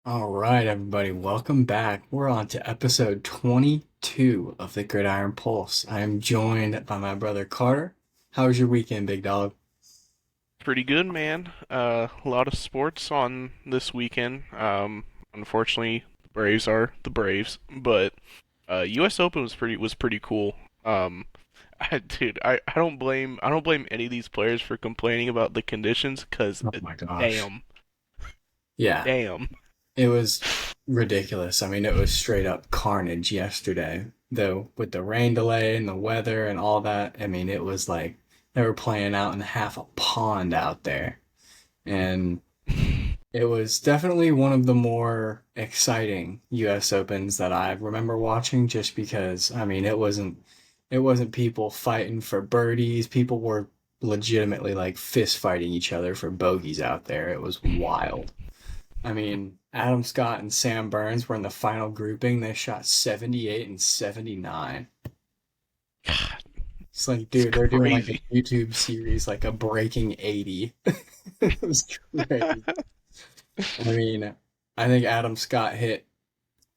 All right, everybody, welcome back. We're on to episode 22 of the Gridiron Pulse. I am joined by my brother Carter. How was your weekend, big dog? Pretty good, man. A lot of sports on this weekend. Unfortunately, the Braves are the Braves, but U.S. Open was pretty cool. I don't blame any of these players for complaining about the conditions, cause Oh my gosh. damn, Yeah, damn. it was ridiculous. I mean, it was straight up carnage yesterday, though, with the rain delay and the weather and all that. I mean, it was like they were playing out in half a pond out there. And it was definitely one of the more exciting US Opens that I remember watching just because I mean it wasn't people fighting for birdies. People were legitimately like fist fighting each other for bogeys out there. It was wild. I mean, Adam Scott and Sam Burns were in the final grouping. They shot 78 and 79. God, It's like, it's dude, they're doing like a crazy. YouTube series, like a breaking 80. It was crazy. I mean, I think Adam Scott hit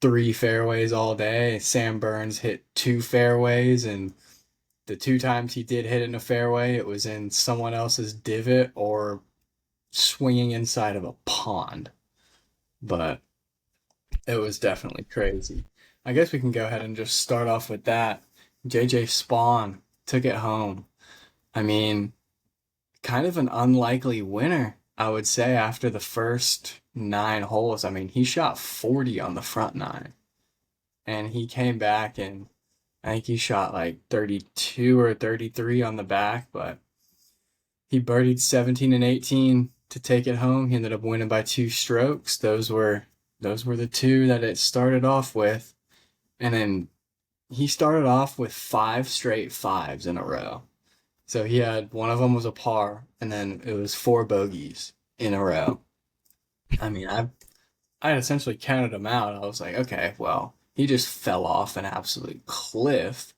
three fairways all day. Sam Burns hit two fairways, and the two times he did hit in a fairway, it was in someone else's divot or swinging inside of a pond. But it was definitely crazy. I guess we can go ahead and just start off with that. JJ Spawn took it home. I mean, kind of an unlikely winner, I would say, after the first nine holes. I mean, he shot 40 on the front nine, and he came back and I think he shot like 32 or 33 on the back, but he birdied 17 and 18 to take it home. He ended up winning by two strokes. Those were the two that it started off with. And then he started off with five straight fives in a row. So he had one of them was a par, and then it was four bogeys in a row. I mean, I essentially counted them out. I was like, okay, well, he just fell off an absolute cliff.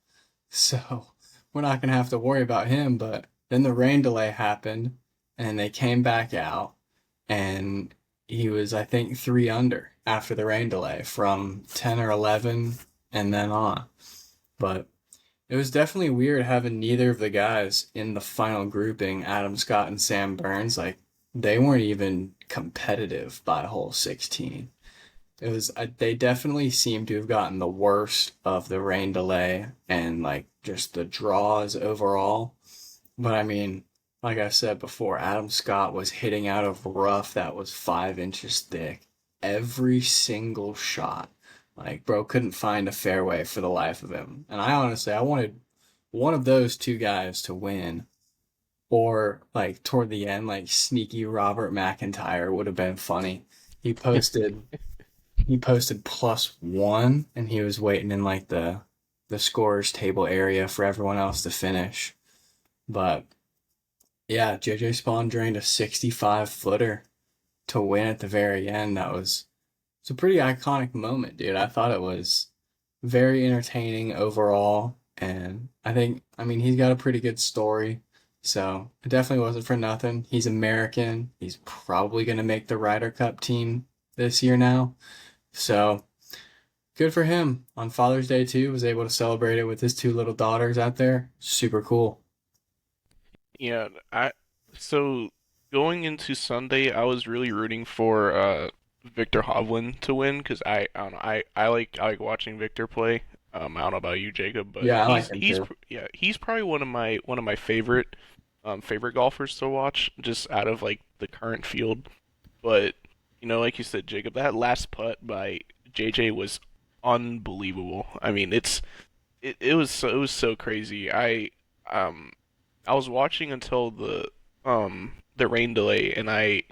So we're not going to have to worry about him. But then the rain delay happened and they came back out and he was, I think, three under after the rain delay from 10 or 11 and then on. But it was definitely weird having neither of the guys in the final grouping, Adam Scott and Sam Burns. Like, they weren't even competitive by hole 16. They definitely seem to have gotten the worst of the rain delay and like just the draws overall. But I mean, like I said before, Adam Scott was hitting out of rough that was 5 inches thick every single shot. Like, bro couldn't find a fairway for the life of him. And I wanted one of those two guys to win. Or like toward the end, like sneaky Robert McIntyre would have been funny. He posted he posted +1 and he was waiting in like the scorers table area for everyone else to finish. But yeah, JJ Spawn drained a 65 footer to win at the very end. It's a pretty iconic moment, dude. I thought it was very entertaining overall. And I mean, he's got a pretty good story. So it definitely wasn't for nothing. He's American. He's probably going to make the Ryder Cup team this year now. So good for him. On Father's Day too, was able to celebrate it with his two little daughters out there. Super cool. Yeah, so going into Sunday, I was really rooting for Victor Hovland to win because I don't know, I like watching Victor play. I don't know about you, Jacob, but Yeah, I like him too. he's probably one of my favorite golfers to watch just out of like the current field. But like you said, Jacob, that last putt by JJ was unbelievable. I mean, it was so crazy. Um I was watching until the rain delay, and I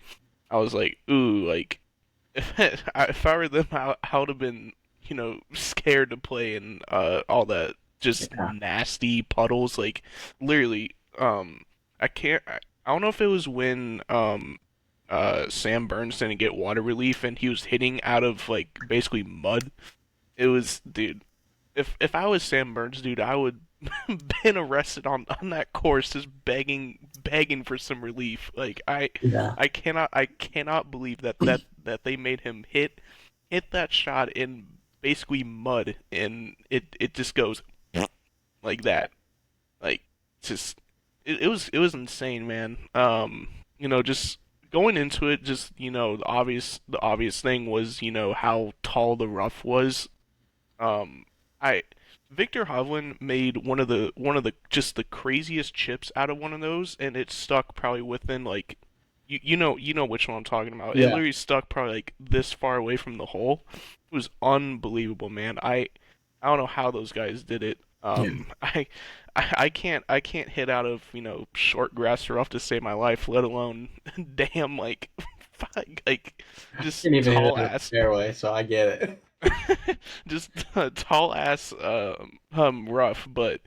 was like, ooh, like if I were them, I would have been scared to play in all that just Yeah. nasty puddles. Like literally, I can't. I don't know if it was when Sam Burns didn't get water relief and he was hitting out of like basically mud. It was, dude. If I was Sam Burns, dude, I would been arrested on that course, just begging for some relief. Like Yeah. I cannot believe that they made him hit that shot in basically mud, and it just goes like that. Like just it was insane, man. Just going into it, just the obvious thing was how tall the rough was. I Victor Hovland made one of the just the craziest chips out of one of those, and it stuck probably within like you know which one I'm talking about. It Yeah. literally stuck probably like this far away from the hole. It was unbelievable, man. I don't know how those guys did it. Yeah. I can't hit out of short grass rough to save my life, let alone damn like like just Can't even hit it tall in the ass fairway, so I get it. just tall ass rough, but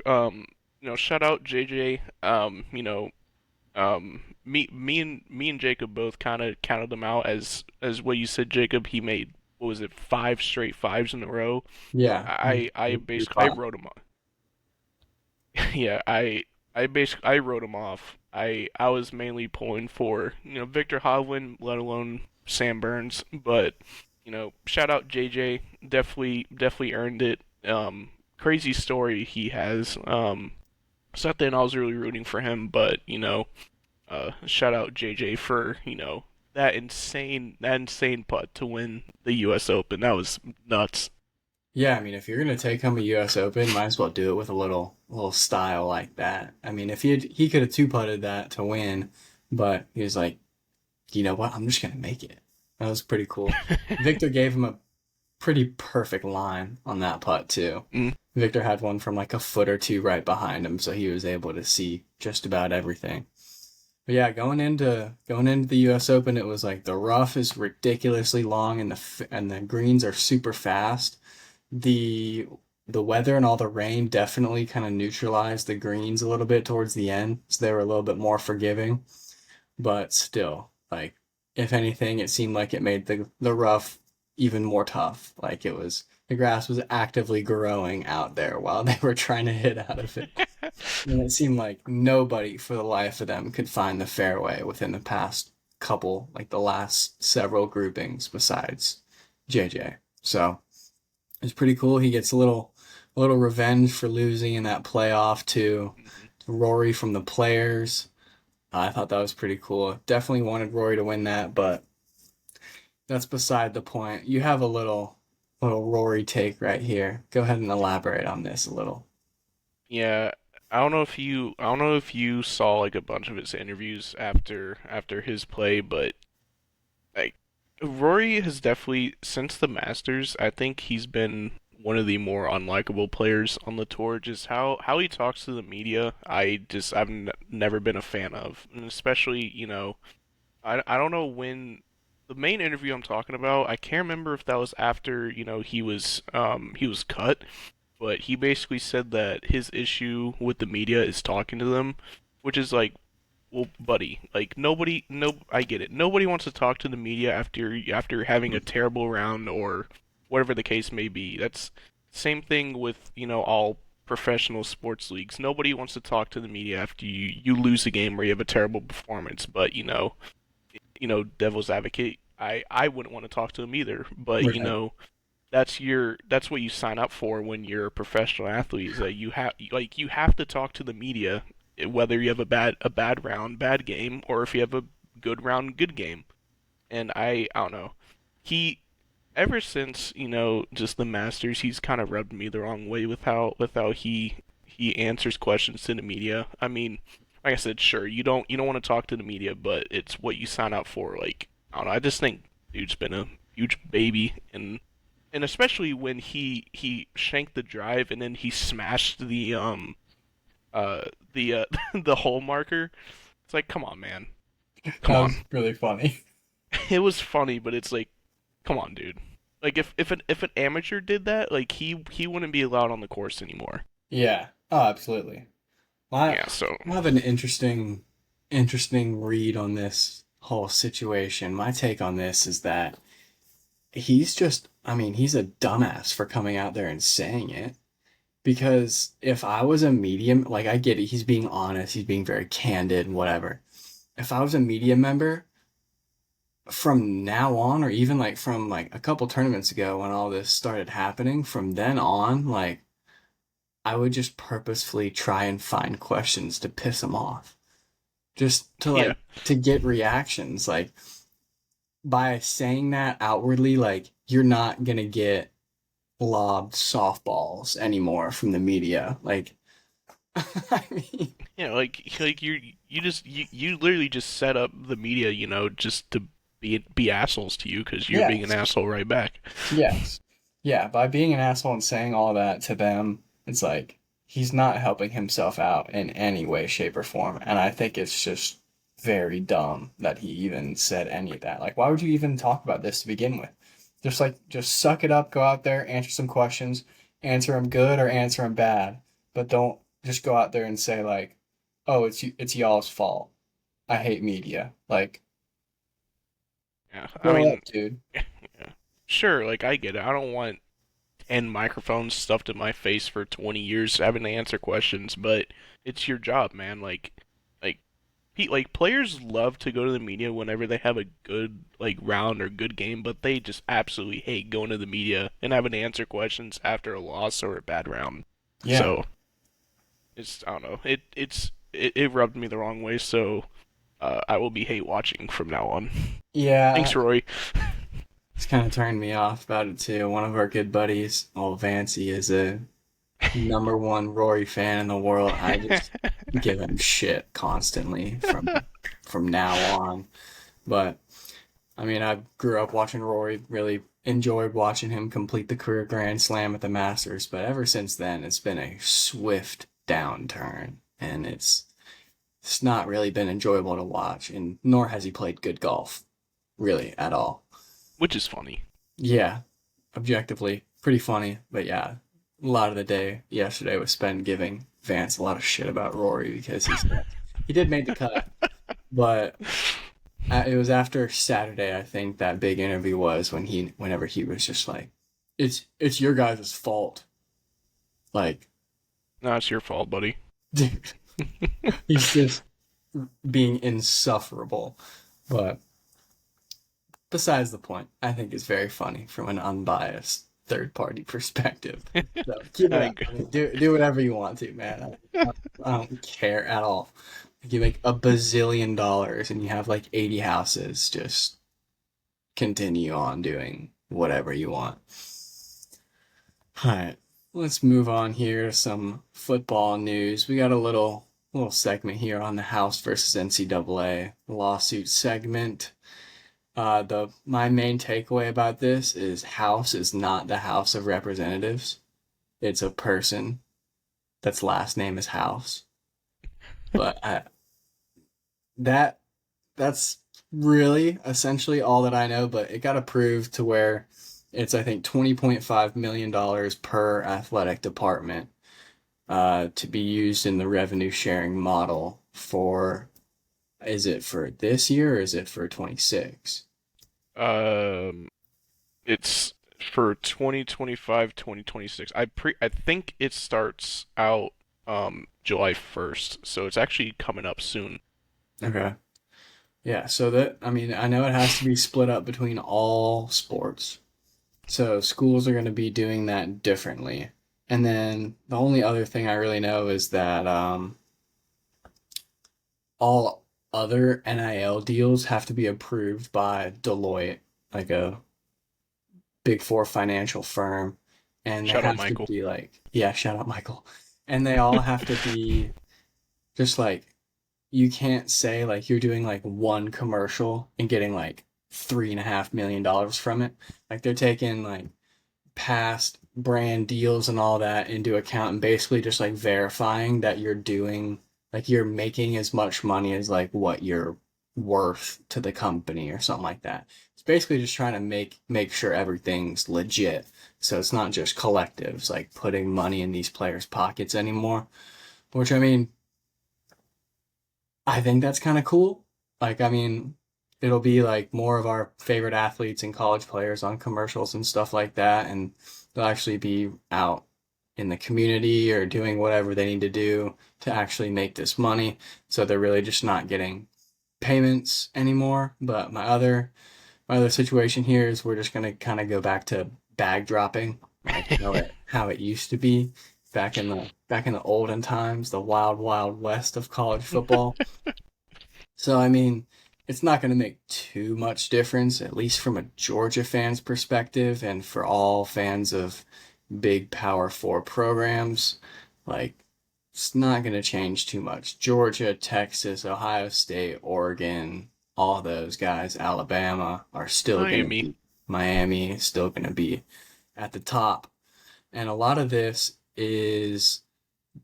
shout out JJ. Me and Jacob both kind of counted them out as what you said, Jacob. He made, what was it, five straight fives in a row. Yeah. I Pretty basically I fun. wrote him off. Yeah, I basically I wrote him off. I was mainly pulling for Victor Hovland, let alone Sam Burns, but shout out JJ, definitely earned it. Crazy story he has. Something I was really rooting for him, but shout out JJ for that insane putt to win the U.S. Open. That was nuts. Yeah, I mean, if you're gonna take home a U.S. Open, might as well do it with a little style like that. I mean, if he could have two putted that to win, but he was like, you know what? I'm just gonna make it. That was pretty cool. Victor gave him a pretty perfect line on that putt too. Mm. Victor had one from like a foot or two right behind him, so he was able to see just about everything. But yeah, going into the U.S. Open, it was like the rough is ridiculously long and the greens are super fast. The the weather and all the rain definitely kind of neutralized the greens a little bit towards the end, so they were a little bit more forgiving. But still, like if anything, it seemed like it made the rough even more tough. Like the grass was actively growing out there while they were trying to hit out of it. And it seemed like nobody for the life of them could find the fairway within the past couple, like the last several groupings besides JJ. So it's pretty cool. He gets a little revenge for losing in that playoff to Rory from the players. I thought that was pretty cool. Definitely wanted Rory to win that, but that's beside the point. You have a little Rory take right here. Go ahead and elaborate on this a little. Yeah, I don't know if you saw like a bunch of his interviews after his play, but like Rory has definitely since the Masters, I think he's been one of the more unlikable players on the tour. Just how he talks to the media, never been a fan of, and especially I don't know when the main interview I'm talking about. I can't remember if that was after he was cut, but he basically said that his issue with the media is talking to them, which is like, well, buddy, like nobody, no, I get it. Nobody wants to talk to the media after having a terrible round or whatever the case may be. That's same thing with all professional sports leagues. Nobody wants to talk to the media after you lose a game or you have a terrible performance. But devil's advocate, I wouldn't want to talk to them either. But Right. that's what you sign up for when you're a professional athlete, is that you have to talk to the media, whether you have a bad round, bad game, or if you have a good round, good game. And I don't know. He Ever since, just the Masters, he's kind of rubbed me the wrong way with how he answers questions to the media. I mean, like I said, sure, you don't want to talk to the media, but it's what you sign up for. Like, I don't know, I just think dude's been a huge baby, and especially when he shanked the drive and then he smashed the the hole marker. It's like, come on, man, come That on. was really funny. It was funny, but it's like, come on, dude. Like if an amateur did that, like he wouldn't be allowed on the course anymore. Yeah. Oh, absolutely. I Yeah, so I have an interesting read on this whole situation. My take on this is that he's just, I mean, he's a dumbass for coming out there and saying it. Because if I was a medium, like I get it, he's being honest, he's being very candid and whatever. If I was a media member from now on, or even like from like a couple tournaments ago when all this started happening, from then on, like I would just purposefully try and find questions to piss him off. Just to Yeah. like to get reactions. Like by saying that outwardly, like you're not gonna get lobbed softballs anymore from the media. Like I mean, Yeah, like you literally just set up the media, just to be assholes to you because you're being an yes, asshole right back. yes, yeah. By being an asshole and saying all that to them, it's like he's not helping himself out in any way, shape, or form. And I think it's just very dumb that he even said any of that. Like, why would you even talk about this to begin with? Just suck it up, go out there, answer some questions, answer them good or answer them bad, but don't just go out there and say like, "Oh, it's y'all's fault. I hate media." Like, Yeah, I grow mean, up, dude. yeah, sure, like I get it. I don't want 10 microphones stuffed in my face for 20 years having to answer questions, but it's your job, man. Like, like players love to go to the media whenever they have a good like round or good game, but they just absolutely hate going to the media and having to answer questions after a loss or a bad round. Yeah, So I don't know. It rubbed me the wrong way. So I will be hate watching from now on. yeah. Thanks, Roy. It's kind of turned me off about it too. One of our good buddies, old Vancy, is a number one Rory fan in the world. I just give him shit constantly from now on. But I mean, I grew up watching Rory, really enjoyed watching him complete the career Grand Slam at the Masters. But ever since then, it's been a swift downturn, and it's not really been enjoyable to watch. And nor has he played good golf, really at all. Which is funny. Yeah, objectively pretty funny, but yeah, a lot of the day yesterday was spent giving Vance a lot of shit about Rory because he did make the cut, but it was after Saturday, I think that big interview was whenever he was just like, it's your guys' fault. Like, No, it's your fault, buddy. dude, he's just being insufferable. But besides the point, I think it's very funny from an unbiased third party perspective. So keep it I, up. I mean, do whatever you want to, man. I don't care at all. If you make $1 bazillion and you have like 80 houses, just continue on doing whatever you want. All right, let's move on here to some football news. We got a little segment here on the House versus NCAA lawsuit segment. The my main takeaway about this is House is not the House of Representatives. It's a person that's last name is House. But that that's really essentially all that I know. But it got approved to where it's I think $20.5 million per athletic department to be used in the revenue sharing model for. Is it for this year or is it for 26? um, it's for 2025, 2026. I think it starts out July 1st, so it's actually coming up soon. Okay. Yeah, so that I mean, I know it has to be split up between all sports. So schools are going to be doing that differently. And then the only other thing I really know is that all other NIL deals have to be approved by Deloitte, like a big four financial firm, and they Shout out have to Michael. be like, yeah, shout out Michael. And they all have to be just like you can't say like you're doing like one commercial and getting like $3.5 million from it. Like they're taking like past brand deals and all that into account and basically just like verifying that you're doing like you're making as much money as like what you're worth to the company or something like that. It's basically just trying to make sure everything's legit. So it's not just collectives like putting money in these players' pockets anymore. Which I mean, I think that's kind of cool. Like, I mean, it'll be like more of our favorite athletes and college players on commercials and stuff like that, and they'll actually be out in the community or doing whatever they need to do to actually make this money. So they're really just not getting payments anymore. But my other situation here is we're just gonna kind of go back to bag dropping, like how it used to be back in the olden times, the wild wild west of college football. So I mean, it's not gonna make too much difference, at least from a Georgia fan's perspective, and for all fans of big Power Four programs, like it's not gonna change too much. Georgia, Texas, Ohio State, Oregon, all those guys, Alabama are still going to Miami. be, Miami is still going to be at the top. And a lot of this is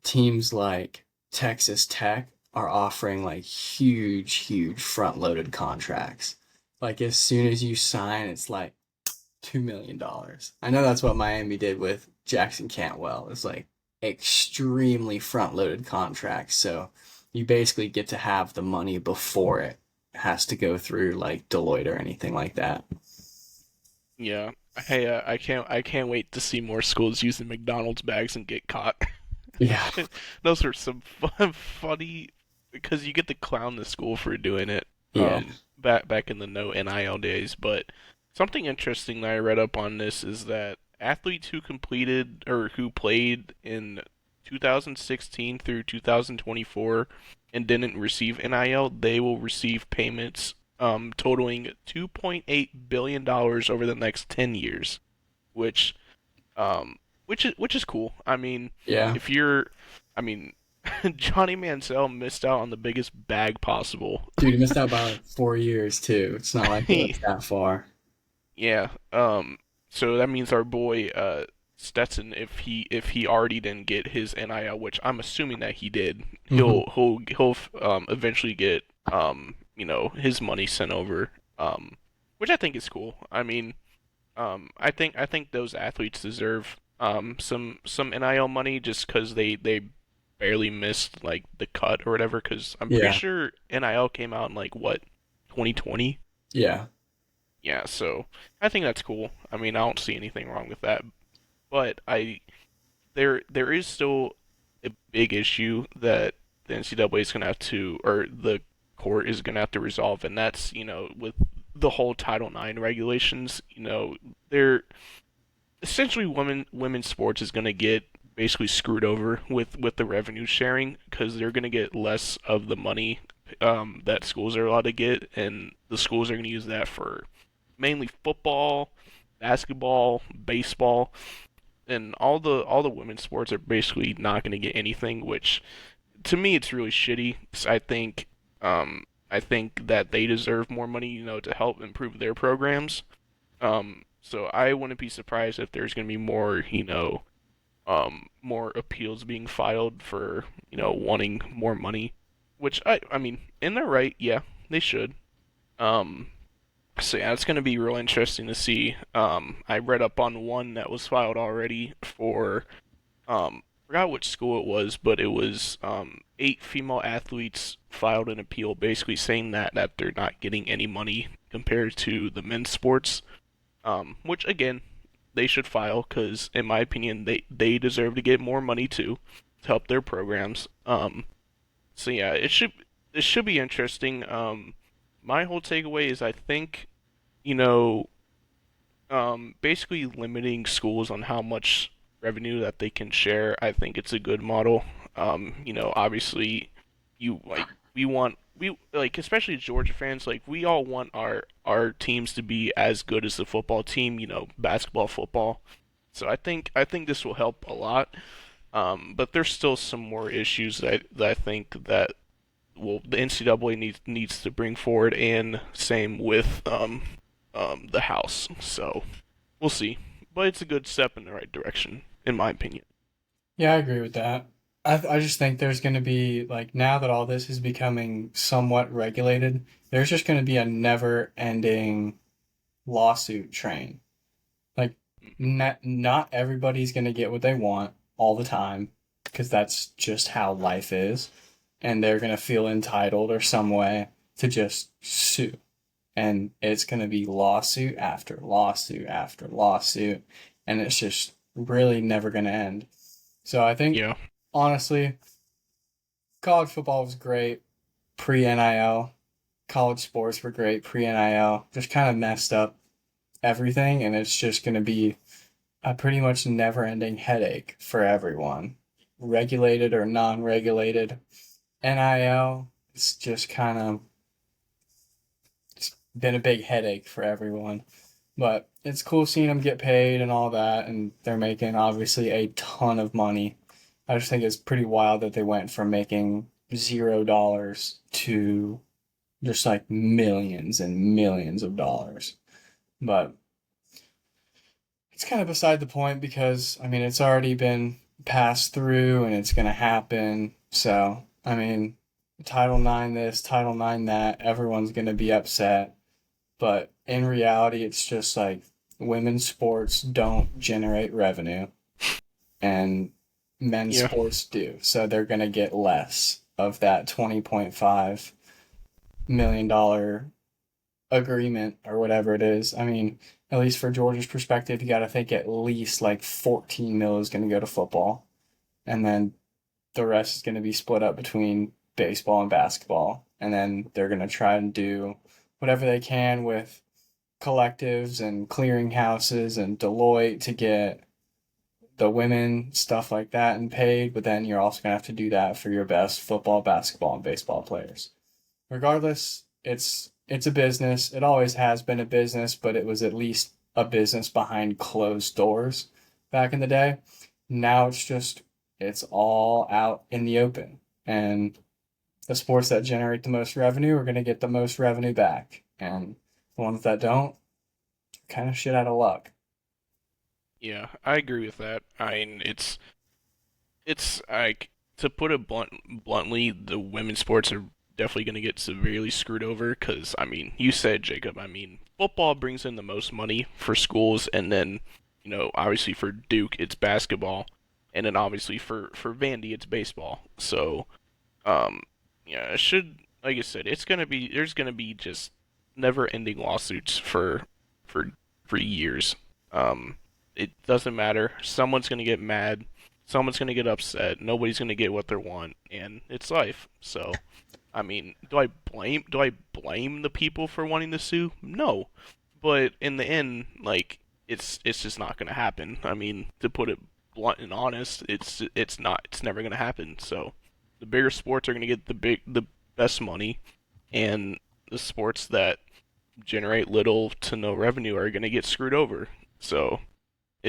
teams like Texas Tech are offering like huge, huge front loaded contracts. Like as soon as you sign, it's like $2 million. I know that's what Miami did with Jackson Cantwell. It's like extremely front loaded contracts. So you basically get to have the money before it has to go through like Deloitte or anything like that. Yeah. Hey, I can't wait to see more schools using McDonald's bags and get caught. Yeah. Those are some funny because you get to clown the school for doing it. Yeah. Back in the no NIL days, but something interesting that I read up on this is that athletes who completed or who played in 2016 through 2024 and didn't receive NIL, they will receive payments totaling $2.8 billion over the next 10 years, which which is cool. I mean, Yeah. if you're, I mean, Johnny Mansell missed out on the biggest bag possible. Dude, he missed out by like 4 years too. It's not like it was that far. Yeah. So that means our boy Stetson, if he already didn't get his NIL, which I'm assuming that he did, Hmm. he'll eventually get his money sent over. Which I think is cool. I mean, I think those athletes deserve some NIL money just because they barely missed like the cut or whatever. Because I'm pretty Yeah. sure NIL came out in like what 2020. Yeah. Yeah, so I think that's cool. I mean, I don't see anything wrong with that. But there is still a big issue that the NCAA is gonna have to, or the court is gonna have to resolve, and that's with the whole Title IX regulations. They're essentially women's sports is gonna get basically screwed over with the revenue sharing because they're gonna get less of the money that schools are allowed to get, and the schools are gonna use that for mainly football, basketball, baseball, and all the women's sports are basically not going to get anything. Which to me, it's really shitty. 'Cause I think that they deserve more money, to help improve their programs. So I wouldn't be surprised if there's going to be more, more appeals being filed for, wanting more money. Which I mean, in their right, yeah, they should. Um, so yeah, it's gonna be real interesting to see. I read up on one that was filed already for forgot which school it was, but it was 8 female athletes filed an appeal, basically saying that they're not getting any money compared to the men's sports. Which again, they should file because in my opinion, they deserve to get more money too to help their programs. So yeah, it should be interesting. My whole takeaway is I think you know, basically limiting schools on how much revenue that they can share. I think it's a good model. Obviously, you like we like especially Georgia fans like we all want our teams to be as good as the football team. Basketball, football. So I think this will help a lot. But there's still some more issues that I think that the NCAA needs to bring forward, and same with the House. So we'll see, but it's a good step in the right direction, in my opinion. Yeah, I agree with that. I just think there's going to be, like, now that all this is becoming somewhat regulated, there's just going to be a never ending lawsuit train. Like, not everybody's going to get what they want all the time because that's just how life is. And they're going to feel entitled or some way to just sue. And it's going to be lawsuit after lawsuit after lawsuit. And it's just really never going to end. So I think, Yeah. honestly, college football was great pre NIL. College sports were great pre NIL. Just kind of messed up everything, and it's just going to be a pretty much never ending headache for everyone, regulated or non regulated. NIL, it's just kind of it's been a big headache for everyone. But it's cool seeing them get paid and all that, and they're making obviously a ton of money. I just think it's pretty wild that they went from making $0 to just like millions and millions of dollars. But it's kind of beside the point because, I mean, it's already been passed through and it's going to happen. So, I mean, Title IX this, Title IX that, everyone's going to be upset. But in reality, it's just like women's sports don't generate revenue and men's Yeah. sports do. So they're going to get less of that $20.5 million agreement or whatever it is. I mean, at least for Georgia's perspective, you got to think at least like 14 mil is going to go to football. And then the rest is going to be split up between baseball and basketball. And then they're going to try and do whatever they can with collectives and clearinghouses and Deloitte to get the women stuff like that and paid, but then you're also going to have to do that for your best football, basketball, and baseball players. Regardless, it's a business. It always has been a business, but it was at least a business behind closed doors back in the day. Now it's all out in the open. And the sports that generate the most revenue are going to get the most revenue back. And the ones that don't, kind of shit out of luck. Yeah, I agree with that. I mean, it's like to put it bluntly, the women's sports are definitely going to get severely screwed over because I mean, you said Jacob. I mean, football brings in the most money for schools, and then obviously for Duke it's basketball, and then obviously for Vandy it's baseball. So um, yeah, it should like I said, it's gonna be there's gonna be just never-ending lawsuits for for years. It doesn't matter. Someone's gonna get mad. Someone's gonna get upset. Nobody's gonna get what they want, and it's life. So, I mean, do I blame the people for wanting to sue? No, but in the end, like it's just not gonna happen. I mean, to put it blunt and honest, it's never gonna happen. So, the bigger sports are gonna get the best money, and the sports that generate little to no revenue are gonna get screwed over. So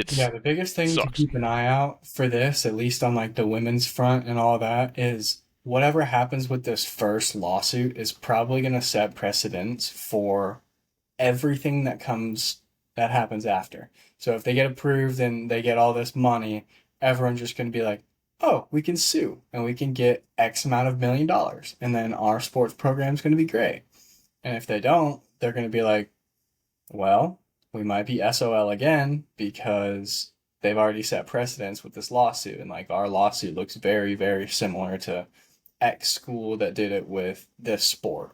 Yeah, it's the biggest thing to sucks. keep an eye out for this, at least on like the women's front and all that, is whatever happens with this first lawsuit is probably going to set precedents for everything that happens after. So if they get approved and they get all this money, everyone's just going to be like, "Oh, we can sue and we can get X amount of $1 million, and then our sports program is going to be great." And if they don't, they're going to be like, well, we might be SOL again because they've already set precedents with this lawsuit. And like our lawsuit looks very, very similar to X school that did it with this sport.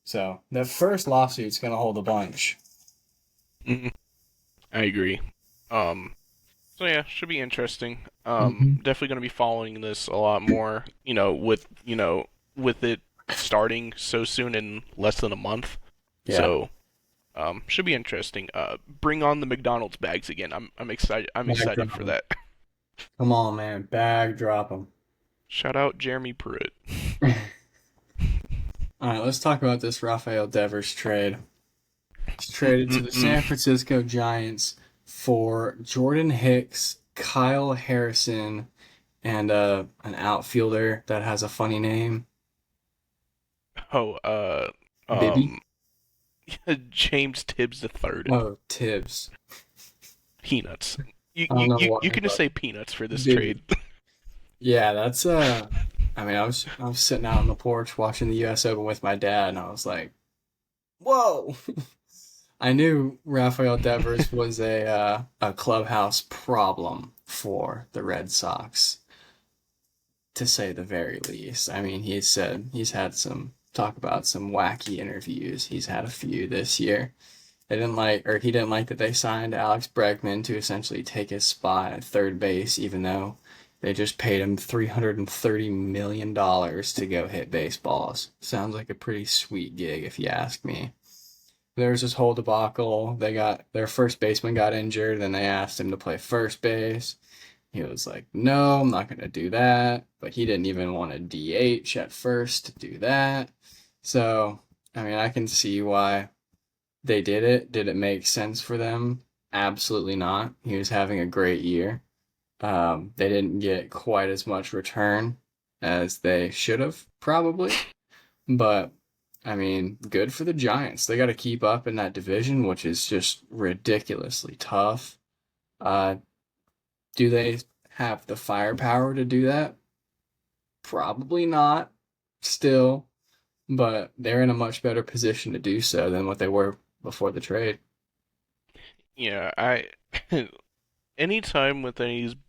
So the first lawsuit's going to hold a bunch. Mhm. I agree. Um, so yeah, should be interesting. Mm-hmm. Definitely going to be following this a lot more. With it starting so soon in less than a month. Yeah. So should be interesting. Bring on the McDonald's bags again. I'm excited. I'm Bag excited drop for 'em. that. Come on, man. Bag drop them. Shout out Jeremy Pruitt. All right, let's talk about this Rafael Devers trade. He's traded to the Mm-mm-mm. San Francisco Giants for Jordan Hicks, Kyle Harrison, and an outfielder that has a funny name, Oh, Bibby. um, James Tibbs the third. Oh, Tibbs. Peanuts. You I don't you know you why, you can just but say peanuts for this Bibby. trade. Yeah, that's I mean, I was sitting out on the porch watching the U.S. Open with my dad, and I was like, "Whoa!" I knew Rafael Devers was a clubhouse problem for the Red Sox, to say the very least. I mean, he said he's had some talk about some wacky interviews. He's had a few this year. They didn't like, or he didn't like that they signed Alex Bregman to essentially take his spot at third base, even though They just paid him $330 million to go hit baseballs. Sounds like a pretty sweet gig, if you ask me. There was this whole debacle. They got their first baseman got injured, and they asked him to play first base. He was like, "No, I'm not going to do that." But he didn't even want to DH at first to do that. So, I mean, I can see why they did it. Did it make sense for them? Absolutely not. He was having a great year. They didn't get quite as much return as they should have, probably. But I mean, good for the Giants. They got to keep up in that division, which is just ridiculously tough. Uh, do they have the firepower to do that? Probably not, still, but they're in a much better position to do so than what they were before the trade. Yeah, I anytime with any of these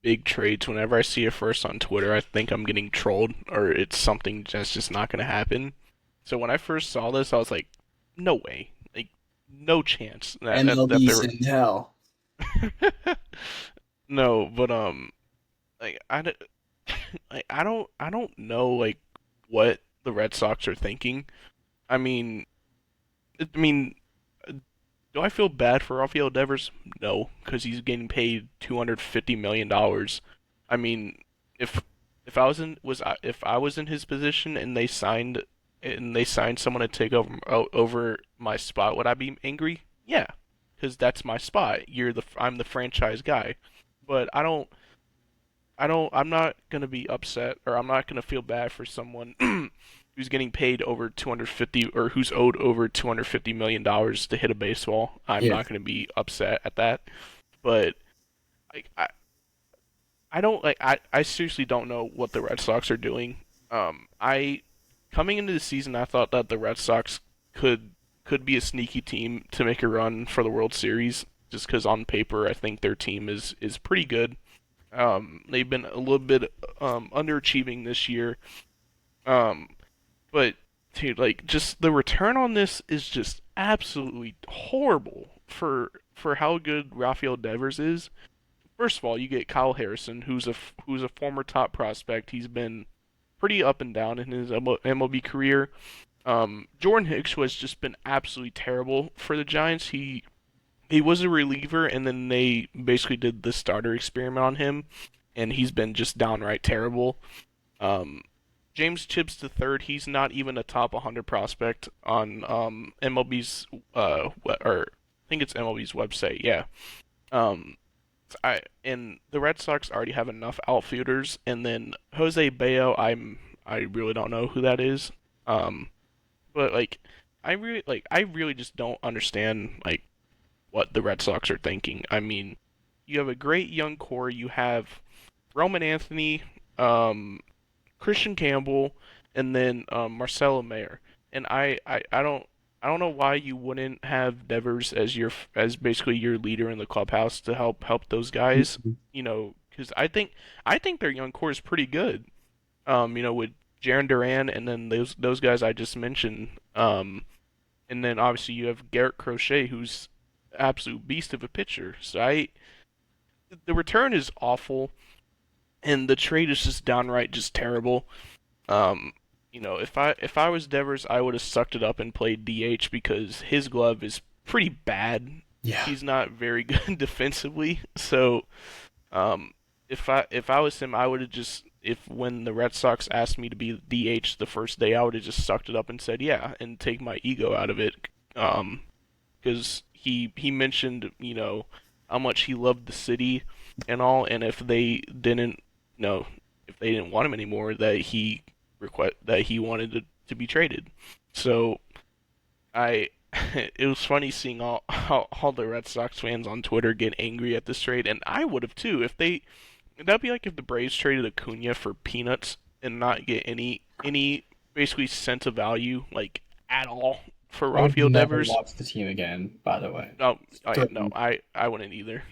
big trades, whenever I see it first on Twitter, I think I'm getting trolled or it's something that's just not gonna happen. So when I first saw this, I was like, no way, like no chance that MLB there. send hell. No, but like I don't know like what the Red Sox are thinking. I mean, I mean, do I feel bad for Rafael Devers? No, because he's getting paid $250 million. I mean, if if I was in his position and they signed someone to take over my spot, would I be angry? Yeah, because that's my spot. I'm the franchise guy, but I'm not gonna be upset or I'm not gonna feel bad for someone who's getting paid over 250 or who's owed over $250 million to hit a baseball. I'm Yeah, not gonna be upset at that. But like I don't like I seriously don't know what the Red Sox are doing. I coming into the season I thought that the Red Sox could be a sneaky team to make a run for the World Series just because on paper I think their team is pretty good. They've been a little bit underachieving this year. Um, but dude, like just the return on this is just absolutely horrible for how good Rafael Devers is. First of all, you get Kyle Harrison, who's a former top prospect. He's been pretty up and down in his MLB career. Jordan Hicks, who has just been absolutely terrible for the Giants. He was a reliever, and then they basically did the starter experiment on him, and he's been just downright terrible. Um, James Chips the third, he's not even a top 100 prospect on MLB's or I think it's MLB's website. Yeah. Um, I and the Red Sox already have enough outfielders, and then Jose Bayo, I really don't know who that is. Um, but like I really just don't understand like what the Red Sox are thinking. I mean, you have a great young core. You have Roman Anthony, um, Christian Campbell, and then Marcelo Mayer. And I don't know why you wouldn't have Devers as as basically your leader in the clubhouse to help those guys. You know, because I think their young core is pretty good. You know, with Jaron Duran and then those guys I just mentioned. And then obviously you have Garrett Crochet, who's absolute beast of a pitcher. So the return is awful, and the trade is just downright just terrible. Um, you know, if I was Devers, I would have sucked it up and played DH because his glove is pretty bad. yeah. He's not very good defensively. So, um, if I was him, I would have just if when the Red Sox asked me to be DH the first day, I would have just sucked it up and said yeah and take my ego out of it. Because he mentioned how much he loved the city and all, and if they didn't know if they didn't want him anymore, that he wanted to be traded. So I it was funny seeing all the Red Sox fans on Twitter get angry at this trade, and I would have too if they. That'd be like if the Braves traded Acuna for peanuts and not get any basically sense of value like at all for I would Rafael never Devers. watch the team again, by the way. No, oh yeah, no, Certain. I wouldn't either.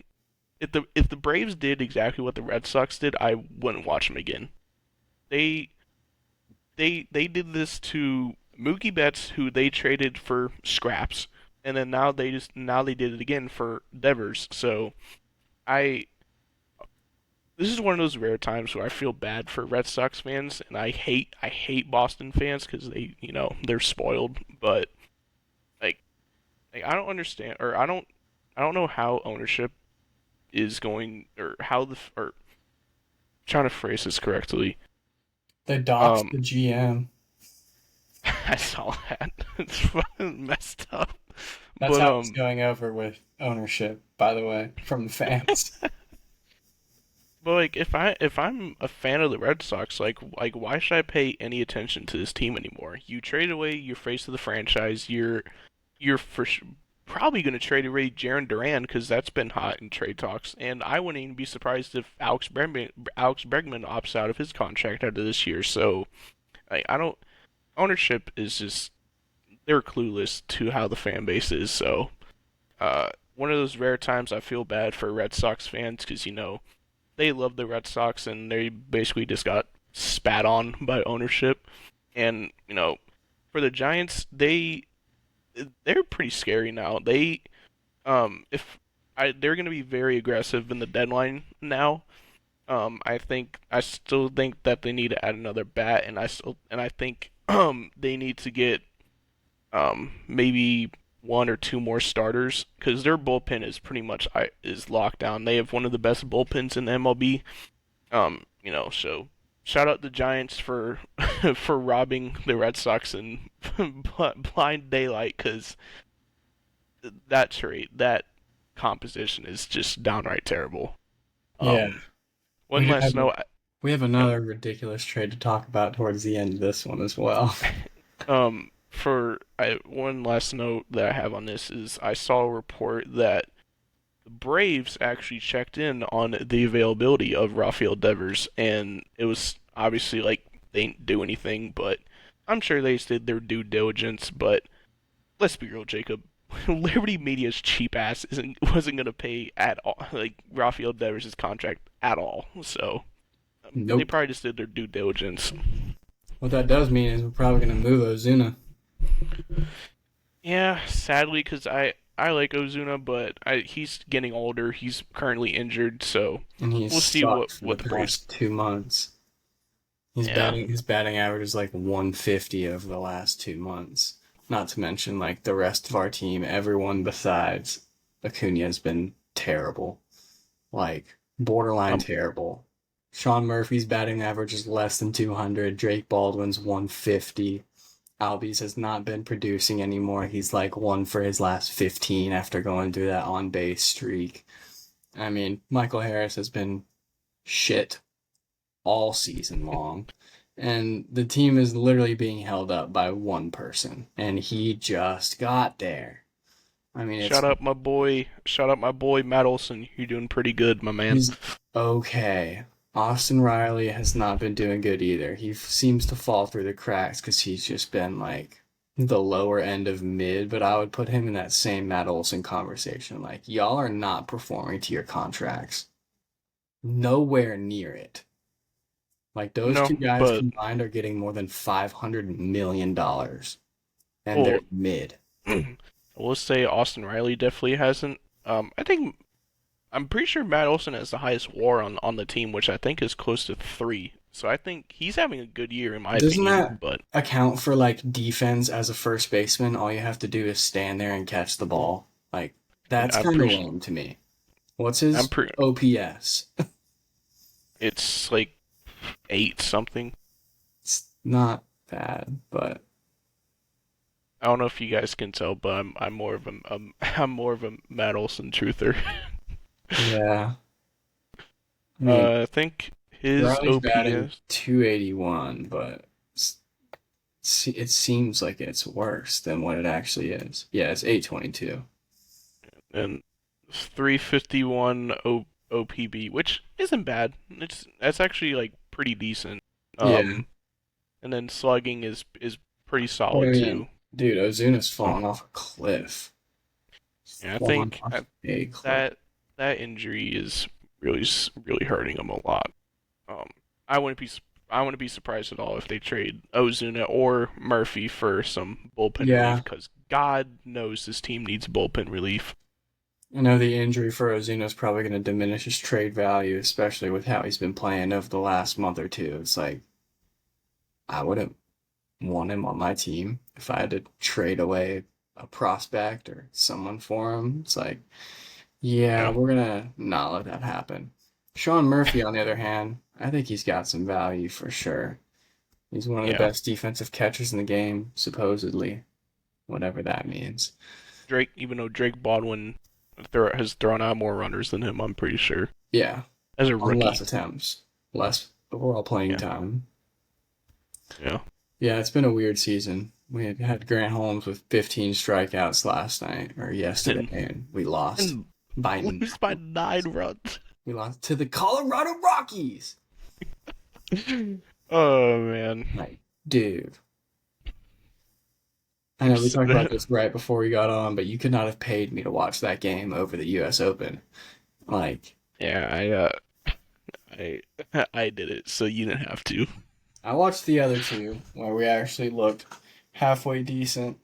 If the Braves did exactly what the Red Sox did, I wouldn't watch them again. They they did this to Mookie Betts, who they traded for scraps, and then now they did it again for Devers. So I this is one of those rare times where I feel bad for Red Sox fans, and I hate Boston fans because they're spoiled. But like, I don't understand, or I don't know how ownership is going, or how or trying to phrase this correctly. They doxed Um, the GM. I saw that. It's fucking messed up. That's But how it's going over with ownership, by the way, from the fans. like if I'm a fan of the Red Sox, like why should I pay any attention to this team anymore? You trade away your face of the franchise. You're probably going to trade away Jaron Duran because that's been hot in trade talks, and I wouldn't even be surprised if Alex Bregman opts out of his contract after this year. So I don't ownership is just they're clueless to how the fan base is. So one of those rare times I feel bad for Red Sox fans because they love the Red Sox and they basically just got spat on by ownership. And for the Giants, they're pretty scary now. If they're going to be very aggressive in the deadline now. I still think that they need to add another bat, and I think they need to get maybe one or two more starters because their bullpen is pretty much is locked down. They have one of the best bullpens in the MLB. So shout out the Giants for for robbing the Red Sox in blind daylight because that composition is just downright terrible. Yeah, Um, we one have last note. we have You another ridiculous trade to talk about towards the end of this one as well. one last note that I have on this is I saw a report that the Braves actually checked in on the availability of Rafael Devers, and it was obviously like they didn't do anything, but I'm sure they did their due diligence. But let's be real, Jacob. Liberty Media's cheap ass wasn't gonna pay at all, like Rafael Devers' contract at all. So they Nope. probably just did their due diligence. What that does mean is we're probably going to move Ozuna, Yeah, sadly, because I like Ozuna, but he's getting older. He's currently injured, so and he's we'll see what sucked for the what the Braves. past 2 months. Yeah, His batting average is like 150 over the last 2 months. Not to mention like the rest of our team, everyone besides Acuna has been terrible, like borderline um, terrible. Sean Murphy's batting average is less than 200. Drake Baldwin's 150. Albies has not been producing anymore. He's like one for his last 15 after going through that on base streak. I mean, Michael Harris has been shit all season long. And the team is literally being held up by one person. And he just got there. I mean, it's shout out my boy Matt Olson. You're doing pretty good, my man. he's okay. Austin Riley has not been doing good either. He seems to fall through the cracks because he's just been like the lower end of mid, but I would put him in that same Matt Olson conversation. Like, y'all are not performing to your contracts. Nowhere near it. Like those No, two guys but combined are getting more than $500 million, and they're well, mid. I will say Austin Riley definitely hasn't. I'm pretty sure Matt Olson has the highest WAR on the team, which I think is close to 3. So I think he's having a good year in my Doesn't opinion. that But account for like defense as a first baseman? All you have to do is stand there and catch the ball. Like that's I'm kind of pretty lame to me. What's I'm his pretty. OPS? It's like 8 something. It's not bad, but I don't know if you guys can tell, but I'm more of I'm more of a Matt Olson truther. yeah. I mean, I think his Riley's batting OPS 281, but it seems like it's worse than what it actually is. Yeah, it's 822. and 351 OPB, which isn't bad. That's actually like pretty decent. Yeah. Um, and then slugging is pretty But I solid mean, too. dude, Ozuna's falling off a cliff. He's And I falling think off a cliff. that injury is really hurting him a lot. Um, I wouldn't be I wouldn't be surprised at all if they trade Ozuna or Murphy for some bullpen relief Yeah, because God knows this team needs bullpen relief. I know the injury for Ozuna is probably going to diminish his trade value, especially with how he's been playing over the last month or two. It's like I wouldn't want him on my team if I had to trade away a prospect or someone for him. It's like, yeah, Yeah, we're gonna not let that happen. Sean Murphy, on the other hand, I think he's got some value for sure. He's one of the yeah. best defensive catchers in the game, supposedly, whatever that means. Drake, even though Drake Baldwin has thrown out more runners than him, I'm pretty sure Yeah, as a on less rookie. attempts, less overall playing Yeah, time. yeah. Yeah, it's been a weird season. We had Grant Holmes with 15 strikeouts last night or yesterday, And and we lost and by lose by 9 runs. we lost to the Colorado Rockies. Oh man. Like, dude, I I'm know we so, talked about this right before we got on, but you could not have paid me to watch that game over the U.S. Open. Like, yeah, I I did it, so you didn't have to. I watched the other two where we actually looked halfway decent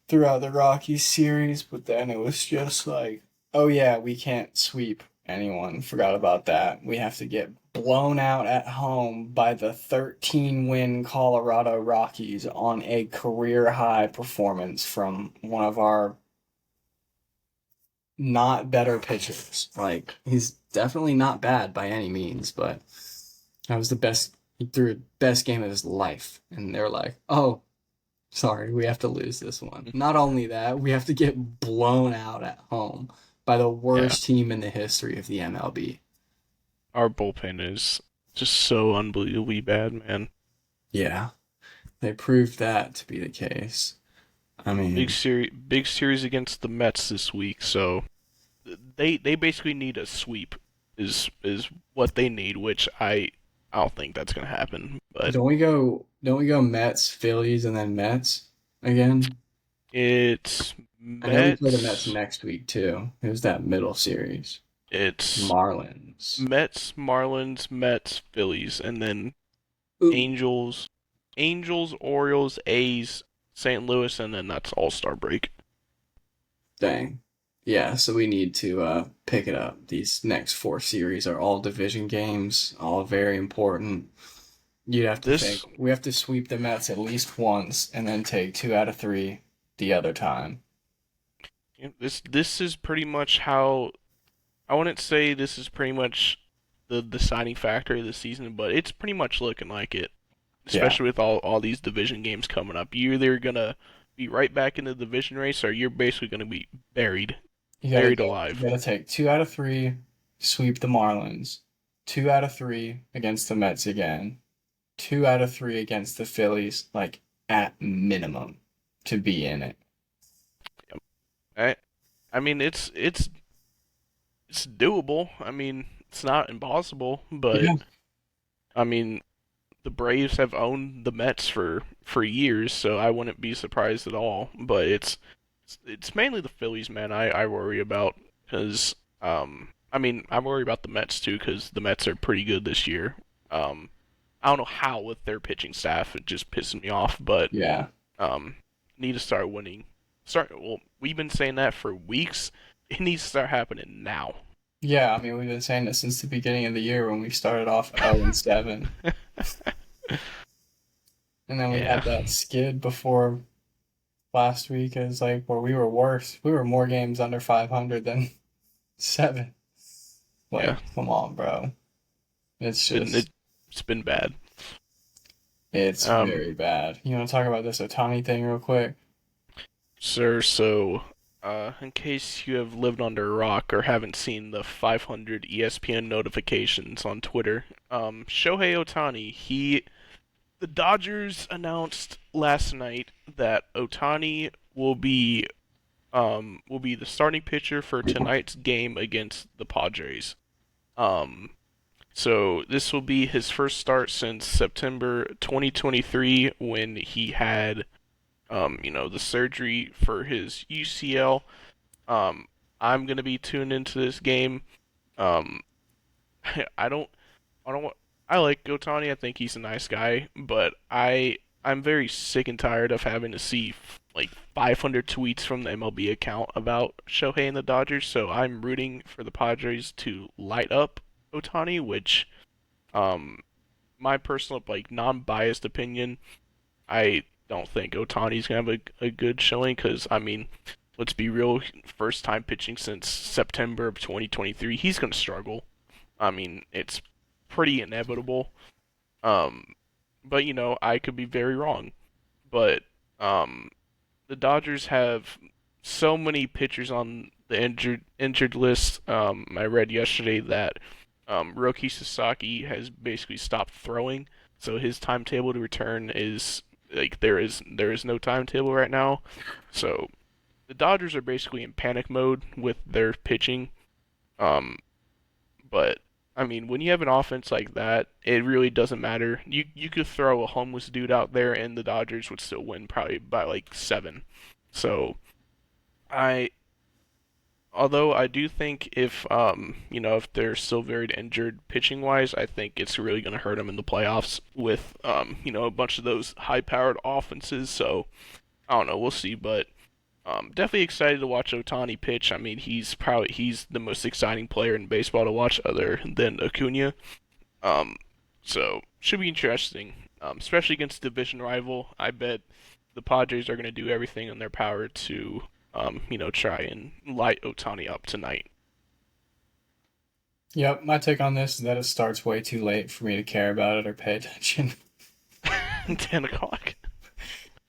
throughout the Rockies series, but then it was just like, oh yeah, we can't sweep anyone. Forgot about that. We have to get blown out at home by the 13-win Colorado Rockies on a career high performance from one of our not better pitchers. Like, he's definitely not bad by any means, but that was the best. He threw the best game of his life, and they're like, "Oh, sorry, we have to lose this one." Not only that, we have to get blown out at home by the Yeah, worst team in the history of the MLB. our bullpen is just so unbelievably bad, man. Yeah, they proved that to be the case. I mean, Big series against the Mets this week, so they basically need a sweep is what they need, which I don't think that's gonna happen. But don't we go Mets, Phillies, and then Mets again? it's I know we play the Mets Mets, next week too. Who's that middle series? it's Marlins. Mets, Marlins, Mets, Phillies, and then Ooh, Angels, Orioles, A's, St. Louis, and then that's All Star break. dang. Yeah, so we need to pick it up. These next four series are all division games, all very important. You'd have to think This we have to sweep the Mets at least once and then take two out of three the other time. this is pretty much how I wouldn't say this is pretty much the deciding factor of the season, but it's pretty much looking like it. Yeah. Especially with all these division games coming up. You're either gonna be right back in the division race, or you're basically gonna be buried You alive. gotta take two out of three, sweep the Marlins, two out of three against the Mets again, two out of three against the Phillies, like at minimum to be in it. I I mean it's doable. I mean it's not impossible, but Yeah. I mean the Braves have owned the Mets for years, so I wouldn't be surprised at all. But it's mainly the Phillies, man. I worry about because I mean I worry about the Mets too because the Mets are pretty good this year. Um, I don't know how with their pitching staff it just pisses me off, but Yeah. um, need to start winning. Well, we've been saying that for weeks. It needs to start happening now. Yeah, I mean we've been saying this since the beginning of the year when we started off 0-7. And then we Yeah, had that skid before last week is like where we were worse. We were more games under 500 than seven. yeah. Like, come on, bro. It's Been just, it's been bad. it's Um, very bad. You want to talk about this Otani thing real quick? Sir, so in case you have lived under a rock or haven't seen the 500 ESPN notifications on Twitter, Shohei Otani, the Dodgers announced last night that Otani will be the starting pitcher for tonight's game against the Padres. Um, so this will be his first start since September 2023 when he had the surgery for his UCL. Um, I'm gonna be tuned into this game. Um, I don't, I don't, I like Gotani. I think he's a nice guy, but I'm very sick and tired of having to see like 500 tweets from the MLB account about Shohei and the Dodgers, so I'm rooting for the Padres to light up Otani, which um my personal like non-biased opinion, I don't think Otani's gonna have a good showing because I mean, let's be real, first time pitching since September of 2023, he's gonna struggle. I mean, it's pretty inevitable. Um, but I could be very wrong. But um, the Dodgers have so many pitchers on the injured list. I read yesterday that Roki Sasaki has basically stopped throwing, so his timetable to return is like there is no timetable right now. So the Dodgers are basically in panic mode with their pitching. Um, but I mean, when you have an offense like that, it really doesn't matter. You could throw a homeless dude out there, and the Dodgers would still win probably by like 7. So I, although I do think if they're still very injured pitching wise, I think it's really going to hurt them in the playoffs with a bunch of those high powered offenses. So I don't know, we'll see, but definitely excited to watch Otani pitch. I mean, he's the most exciting player in baseball to watch, other than Acuna. Um, so should be interesting, especially against division rival. I bet the Padres are going to do everything in their power to, try and light Otani up tonight. Yep, my take on this is that it starts way too late for me to care about it or pay attention. 10 o'clock.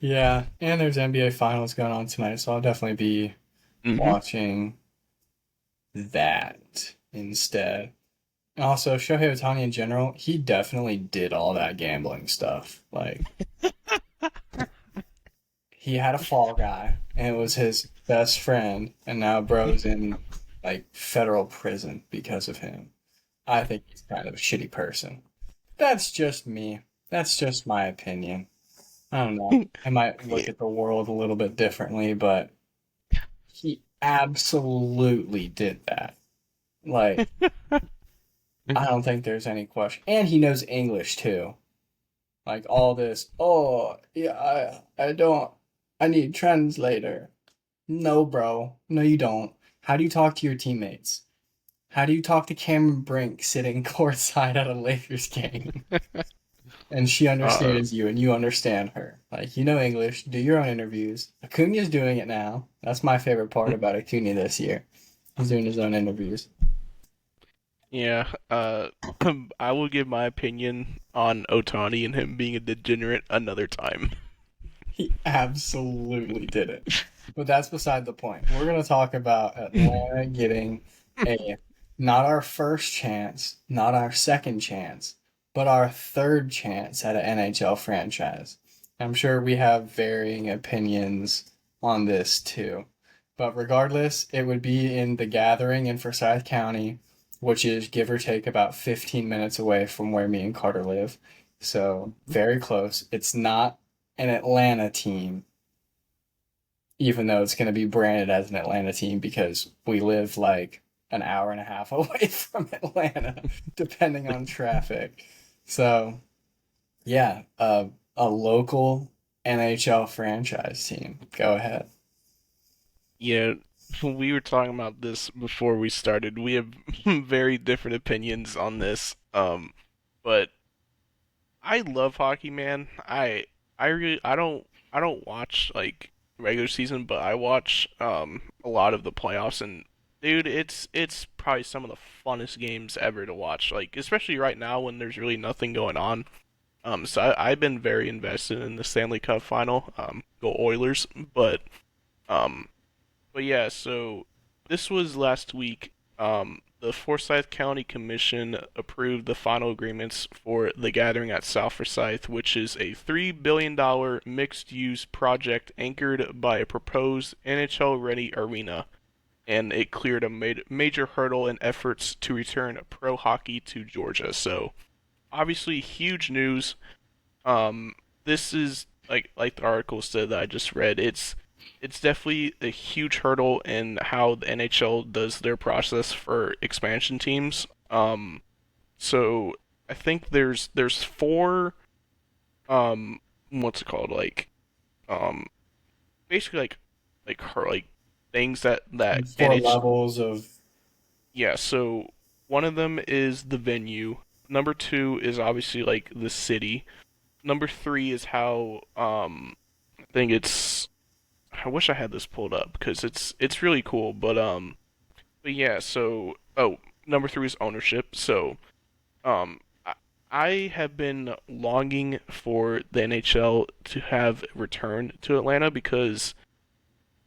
Yeah, and there's NBA finals going on tonight, so I'll definitely be Mm-hmm. watching that instead. And also, Shohei Ohtani in general, he definitely did all that gambling stuff. Like, he had a fall guy, and it was his best friend, and now bro's in, like, federal prison because of him. I think he's kind of a shitty person. That's just me. That's just my opinion. I don't know. I might Yeah. look at the world a little bit differently, but he absolutely did that. Like, I don't think there's any question. And he knows English too. Like all this, oh, yeah, I don't, I need translator. No, bro. No, you don't. How do you talk to your teammates? How do you talk to Cameron Brink sitting courtside at a Lakers game? And she Uh, understands you and you understand her. Like, you know English, do your own interviews. Acuna's doing it now. That's my favorite part about Acuna this year. He's doing his own interviews. yeah. I will give my opinion on Otani and him being a degenerate another time. He absolutely did it. But that's beside the point. We're going to talk about Atlanta getting a not our first chance, not our second chance, but our third chance at an NHL franchise. I'm sure we have varying opinions on this too. But regardless, it would be in the Gathering in Forsyth County, which is give or take about 15 minutes away from where me and Carter live. So very close. It's not an Atlanta team, even though it's going to be branded as an Atlanta team because we live like an hour and a half away from Atlanta, depending on traffic. So, yeah, a local NHL franchise team. Go ahead. Yeah, we were talking about this before we started. We have very different opinions on this. But I love hockey, man. I don't watch like regular season, but I watch a lot of the playoffs, and dude, it's probably some of the funnest games ever to watch. Like especially right now when there's really nothing going on. So I've been very invested in the Stanley Cup final. Go Oilers, um but yeah, so this was last week. The Forsyth County Commission approved the final agreements for the gathering at South Forsyth, which is a $3 billion mixed-use project anchored by a proposed NHL-ready arena, and it cleared a major hurdle in efforts to return pro hockey to Georgia. So obviously, huge news. This is like the article said that I just read. It's definitely a huge hurdle in how the NHL does their process for expansion teams. So I think there's four what's it called um basically like her like things that Like four NH levels of yeah, so one of them is the venue. Number two is obviously like the city. Number three is how I think it's I wish I had this pulled up because it's really cool, but yeah, so number three is ownership. So um I, I have been longing for the NHL to have return to Atlanta because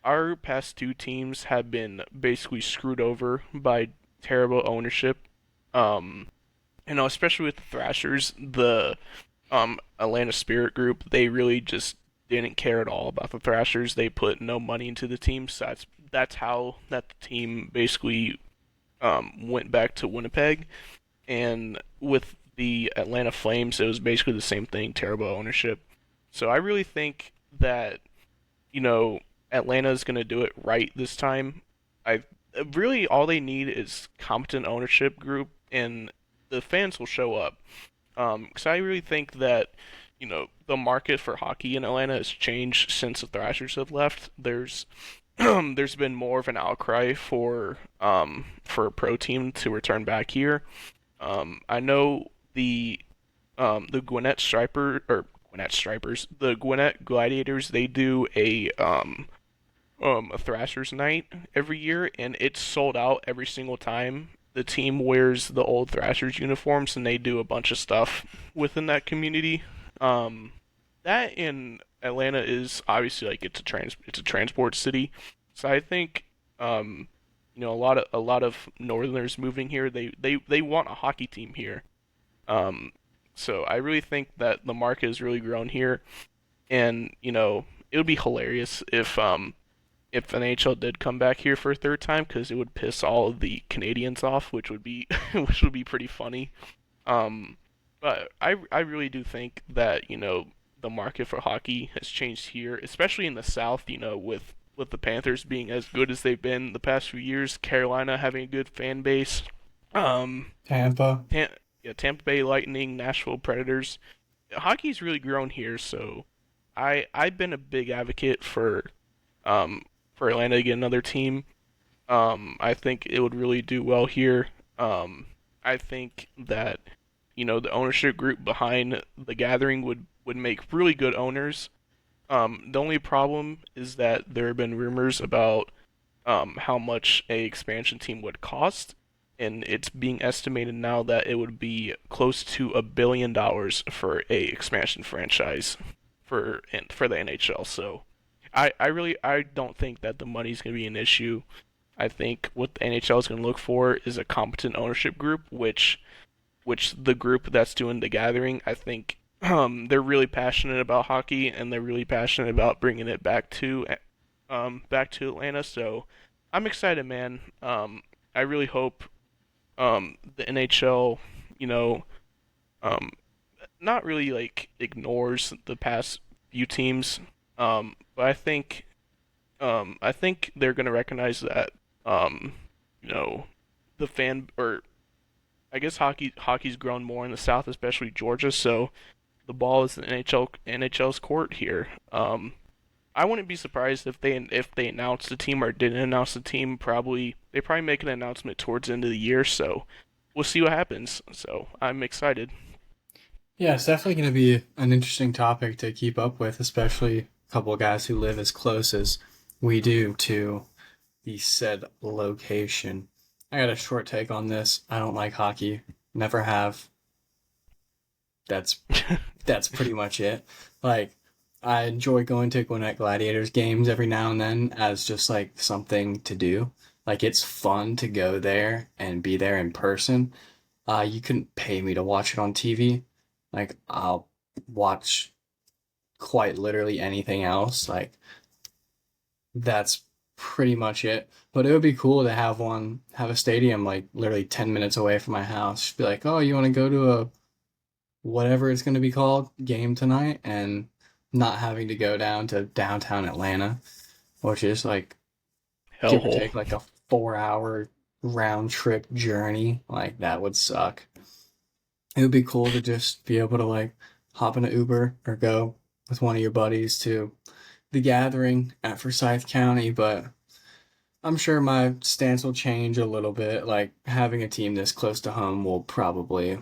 our past two teams have been basically screwed over by terrible ownership. Um, especially with the Thrashers, the Atlanta Spirit Group, they really just didn't care at all about the Thrashers. They put no money into the team, so that's how that the team basically went back to Winnipeg. And with the Atlanta Flames, it was basically the same thing, terrible ownership. So I really think that you know, Atlanta's going to do it right this time. I really all they need is competent ownership group, and the fans will show up. Because I really think that the market for hockey in Atlanta has changed since the Thrashers have left. There's there's been more of an outcry for a pro team to return back here. I know the Gwinnett Striper or Gwinnett Stripers, the Gwinnett Gladiators, they do a Thrashers night every year, and it's sold out every single time. The team wears the old Thrashers uniforms, and they do a bunch of stuff within that community. Um, that in Atlanta is obviously like it's a transport city, so I think a lot of Northerners moving here, they want a hockey team here. Um, so I really think that the market has really grown here, and it would be hilarious if NHL did come back here for a third time because it would piss all of the Canadians off, which would be which would be pretty funny. Um, but I really do think that the market for hockey has changed here, especially in the South. With the Panthers being as good as they've been the past few years, Carolina having a good fan base. Um, Tampa. Tam- yeah, Tampa Bay Lightning, Nashville Predators. Hockey's really grown here, so I've been a big advocate um for Atlanta to get another team. I think it would really do well here. I think that the ownership group behind the Gathering would make really good owners. The only problem is that there have been rumors about how much a expansion team would cost, and it's being estimated now that it would be close to $1 billion for a expansion franchise for the NHL. So I don't think that the money's going to be an issue. I think what the NHL is going to look for is a competent ownership group, which the group that's doing the gathering, I think they're really passionate about hockey and they're really passionate about bringing it back to Atlanta. So I'm excited, man. I really hope the NHL, you know, um, not really like ignores the past few teams, but I think they're gonna recognize that um, you know, the fan or I guess hockey's grown more in the South, especially Georgia. So the ball is in NHL's court here. I wouldn't be surprised if they announced the team or didn't announce the team. They probably make an announcement towards the end of the year. So we'll see what happens. So I'm excited. Yeah, it's definitely going to be an interesting topic to keep up with, especially a couple of guys who live as close as we do to the said location. I got a short take on this. I don't like hockey. Never have. That's that's pretty much it. Like, I enjoy going to Gwinnett Gladiators games every now and then as just like something to do. Like, it's fun to go there and be there in person. You couldn't pay me to watch it on TV. Like, I'll watch quite literally anything else. Like, that's pretty much it. But it would be cool to have a stadium like literally 10 minutes away from my house. Just be like, oh, you want to go to a whatever it's going to be called game tonight? And not having to go down to downtown Atlanta, which is like, give or Hellhole. take, like a 4 hour round trip journey. Like, that would suck. It would be cool to just be able to like hop in an Uber or go with one of your buddies to the gathering at Forsyth County, but I'm sure my stance will change a little bit. Like having a team this close to home will probably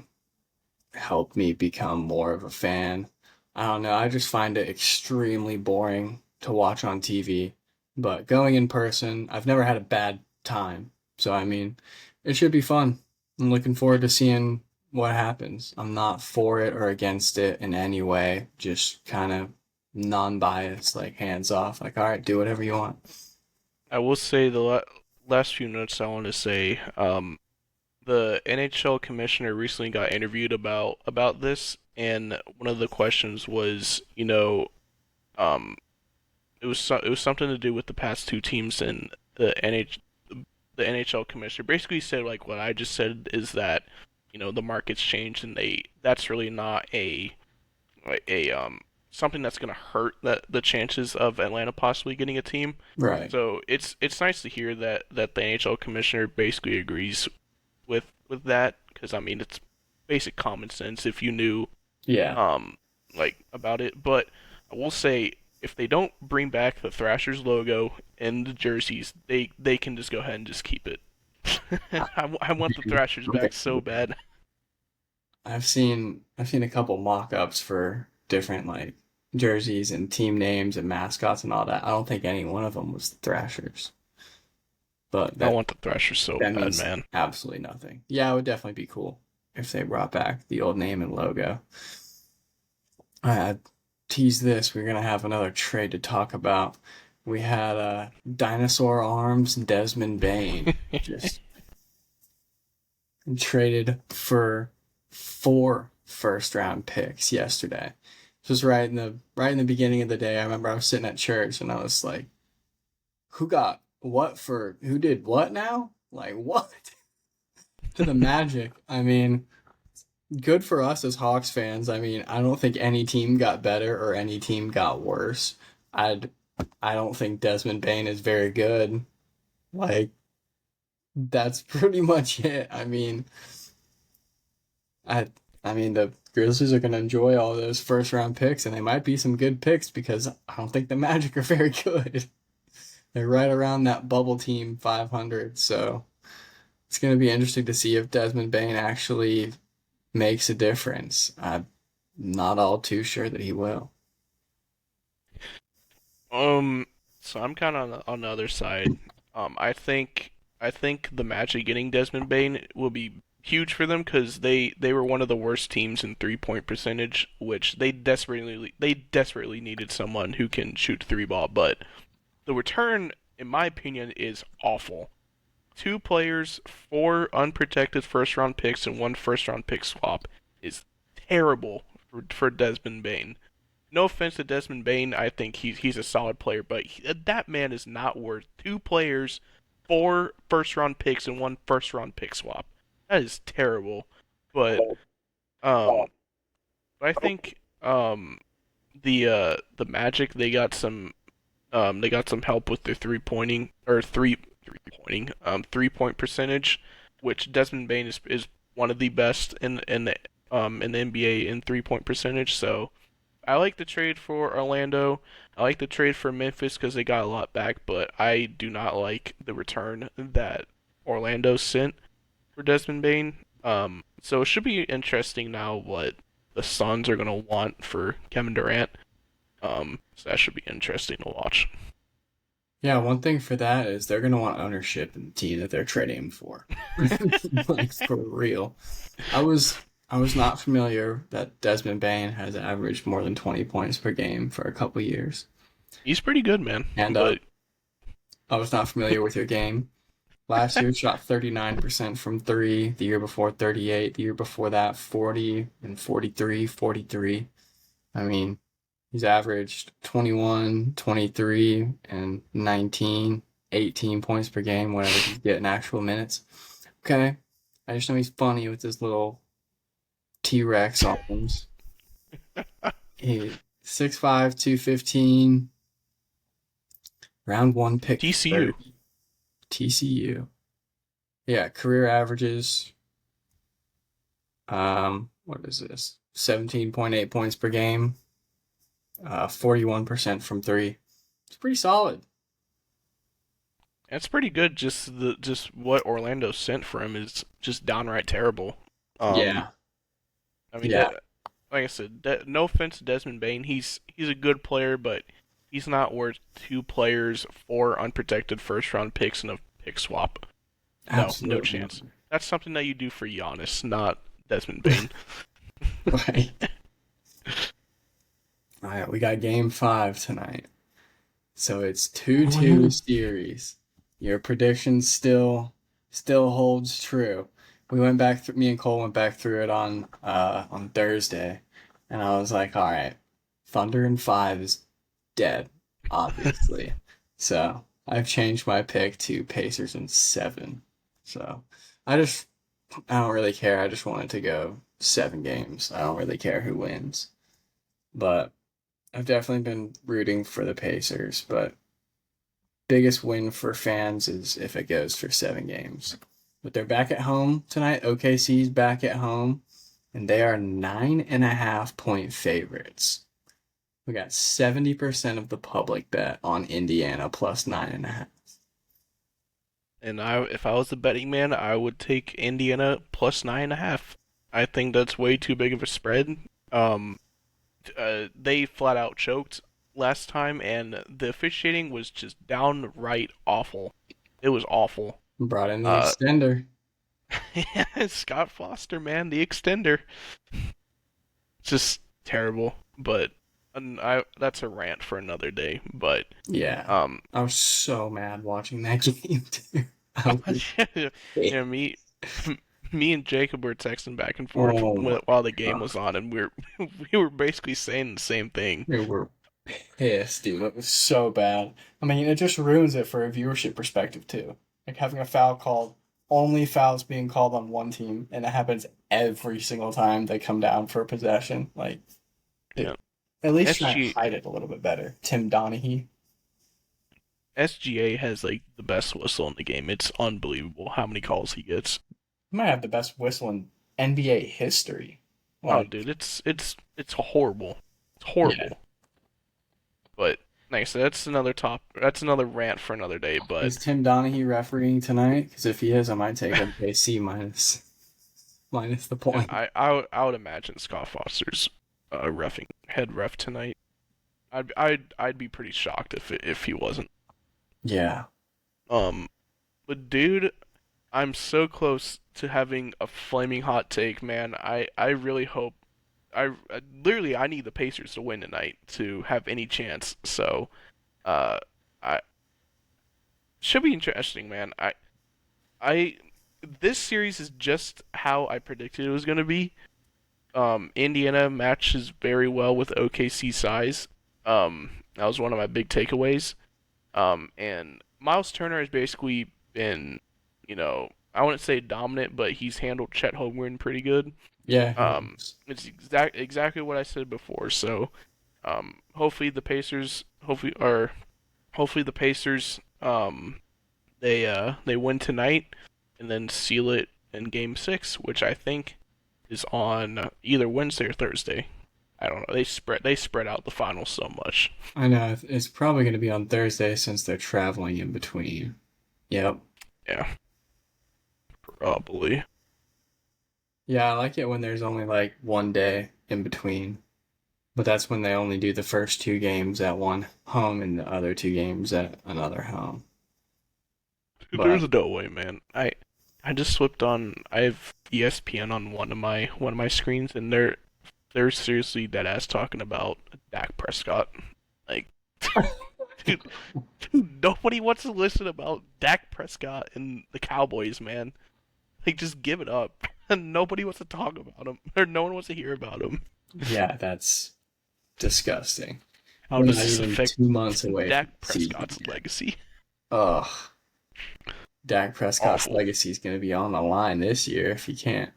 help me become more of a fan. I don't know. I just find it extremely boring to watch on TV. But going in person, I've never had a bad time. So, I mean, it should be fun. I'm looking forward to seeing what happens. I'm not for it or against it in any way, just kind of non biased, like hands off. Like, all right, do whatever you want. I will say last few notes I want to say. The NHL commissioner recently got interviewed about this, and one of the questions was, um, it was something to do with the past two teams, and the NHL commissioner basically said like what I just said is that the market's changed, and that's really not a something that's gonna hurt the chances of Atlanta possibly getting a team. Right. So it's nice to hear that the NHL commissioner basically agrees with that, because I mean it's basic common sense if you knew Yeah. um about it. But I will say, if they don't bring back the Thrashers logo and the jerseys, they can just go ahead and just keep it. I want the Thrashers back so bad. I've seen a couple mock-ups for different like jerseys and team names and mascots and all that. I don't think any one of them was the Thrashers, but I that want the Thrashers so that bad, means man. absolutely nothing. Yeah, it would definitely be cool if they brought back the old name and logo. I tease this. We're gonna have another trade to talk about. We had Dinosaur Arms Desmond Bain just traded for four first round picks yesterday. Just right in the beginning of the day. I remember I was sitting at church and I was like, who did what now? Like what? To the Magic. I mean, good for us as Hawks fans. I mean, I don't think any team got better or any team got worse. I'd I don't think Desmond Bain is very good. Like that's pretty much it. I I mean the Grizzlies are gonna enjoy all those first round picks, and they might be some good picks because I don't think the Magic are very good. They're right around that bubble team 500, so it's gonna be interesting to see if Desmond Bain actually makes a difference. I'm not all too sure that he will. Um, so I'm kind of on the other side. I think the Magic getting Desmond Bain will be huge for them, because they were one of the worst teams in 3-point percentage, which they desperately needed someone who can shoot three ball. But the return, in my opinion, is awful. Two players, four unprotected first round picks, and one first round pick swap is terrible for Desmond Bain. No offense to Desmond Bain, I think he's a solid player, but that man is not worth two players, four first round picks, and one first round pick swap. That is terrible. But um, I think the Magic, they got some help with their three point percentage, which Desmond Bain is one of the best in the NBA in 3-point percentage. So I like the trade for Orlando. I like the trade for Memphis because they got a lot back, but I do not like the return that Orlando sent for Desmond Bain. So it should be interesting now what the Suns are gonna want for Kevin Durant. So that should be interesting to watch. Yeah, one thing for that is they're gonna want ownership in the team that they're trading him for. Like for real. I was I was not familiar that Desmond Bain has averaged more than 20 points per game for a couple years. He's pretty good, man. And But I was not familiar with your game. Last year shot 39% from 3, the year before 38, the year before that 40 and 43, 43. I mean, he's averaged 21, 23, and 19, 18 points per game whenever he's getting actual minutes. Okay. I just know he's funny with his little T-Rex arms. He 6'5", 215, round one pick TCU. 30. TCU. Yeah, career averages, what is this? 17.8 points per game, 41% from 3. It's pretty solid. That's pretty good. Just what Orlando sent for him is just downright terrible. Um, Yeah. I mean, Yeah. like I said, no offense to Desmond Bain, he's a good player, but he's not worth two players, four unprotected first round picks, and a pick swap. No, no Absolutely not. chance. That's something that you do for Giannis, not Desmond Bain. Right. All right, we got game 5 tonight. So it's 2-2 series. Your prediction still holds true. We went back through, me and Cole went back through it on Thursday, and I was like, all right, Thunder in 5 is dead, obviously. So I've changed my pick to Pacers in 7. So I just I don't really care. I just want it to go 7 games. I don't really care who wins. But I've definitely been rooting for the Pacers, but biggest win for fans is if it goes for 7 games. But they're back at home tonight. OKC's back at home, and they are 9.5 point favorites. We got 70% of the public bet on Indiana plus 9.5. And if I was the betting man, I would take Indiana plus 9.5. I think that's way too big of a spread. Um, they flat out choked last time, and the officiating was just downright awful. It was awful. Brought in the Uh, extender. Scott Foster, man, the extender, just terrible. But that's a rant for another day. But Yeah. um, I was so mad watching that game too. I was yeah, me and Jacob were texting back and forth oh my while the game god. was on, and we were basically saying the same thing. We were pissed, dude. It was so bad. I mean, it just ruins it for a viewership perspective too. Like having a foul called, only fouls being called on one team, and it happens every single time they come down for a possession. Like, Yeah, dude, at least try and SG hide it a little bit better. Tim Donaghy. SGA has like the best whistle in the game. It's unbelievable how many calls he gets. He might have the best whistle in NBA history. Oh, Like, dude, it's horrible. It's yeah. horrible. But like I said, that's another rant for another day. But Is Tim Donaghy refereeing tonight? Because if he is, I might take OKC minus the yeah, point. I would imagine Scott Foster's refing head ref tonight. I'd be pretty shocked if he wasn't. Yeah. Um, but dude, I'm so close to having a flaming hot take, man. I really hope literally I need the Pacers to win tonight to have any chance. So, uh, I should be interesting, man. I this series is just how I predicted it was gonna be. Indiana matches very well with OKC size. That was one of my big takeaways. And Miles Turner has basically been, I wouldn't say dominant, but he's handled Chet Holmgren pretty good. Yeah, he Um, is. it's exactly what I said before. So, hopefully the Pacers, hopefully the Pacers, they win tonight and then seal it in Game 6, which I think is on either Wednesday or Thursday. I don't know. They spread out the finals so much. I know. It's probably going to be on Thursday since they're traveling in between. Yep. Yeah, probably. Yeah, I like it when there's only like one day in between. But that's when they only do the first 2 games at one home and the other 2 games at another home. But There's no way, man. I just slipped on. I have ESPN on one of my screens, and they're seriously dead ass talking about Dak Prescott. Like, dude, nobody wants to listen about Dak Prescott and the Cowboys, man. Like, just give it up. And nobody wants to talk about him, or no one wants to hear about him. yeah, that's disgusting. How We're does not this even affect 2 months away from Dak the season Prescott's yet. legacy? Ugh. Dak Prescott's Awful. legacy is going to be on the line this year if he can't